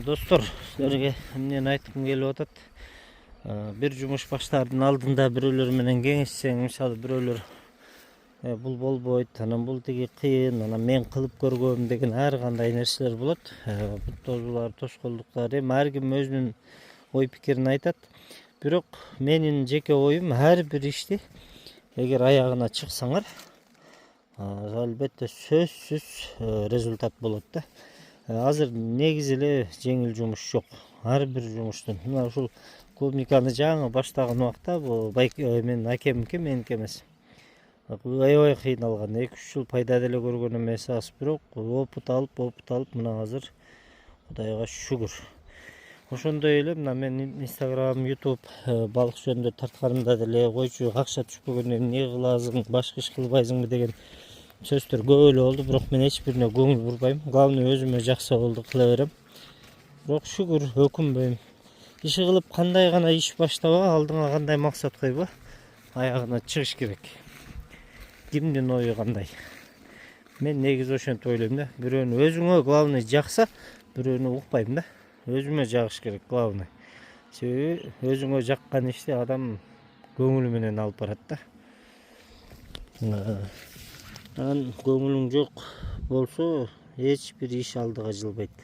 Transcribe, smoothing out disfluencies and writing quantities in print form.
Dostlar, sizlerge emneni aytkım kelip atat. Bir jumuş başlardын алдында бирөөлөр менен кеңешсең, мисалы бирөөлөр бул болбойт, анан бул тиги кыйын, анан мен кылып көргөм деген ар кандай нерселер болот. Бут тозуулар, тоскоолдуктар, ар ким өзүнүн ой пикирин айтат. Бирок менин жеке оюм, ар бир ишти эгер аягына чыксаңар, албетте сөзсүз результат болот да. Азыр негизи эле жеңил жумуш жок. Ар бир жумуштун. Мына ушул клубниканы жаңы баштаган убакта бул менин акемдики, меники эмес. Аябай кыйналган. 2-3 жыл пайда деле көргөн эмес аз, бирок опыт алып мына азыр Кудайга шүгүр. Ошондой эле мына мен Instagram, YouTube балык жөнүндө тартканымда деле койчу акча түшпөгөндө эмне кыласың, башка иш кылбайсыңбы деген сөздөр көп эле болду, бирок мен эч бирине көңүл бурбайм. Главный өзүмө жакса болду, кыла берем. Бирок шүгүр, өкүнбөйм. Иши кылып кандай гана иш баштаба, алдыңа кандай максат койбо, аягына чыгыш керек. Кимдин ою кандай? Мен негизи ошентип ойлойм да. Бирөөнү өзүңө главный жакса, бирөөнү укпайм да. Өзүмө жагыш керек главный. Себеби өзүңө жаккан ишти адам көңүлү менен алып барат да. Анан көңүлүң жок болсо, эч бир иш алдыга жылбайт.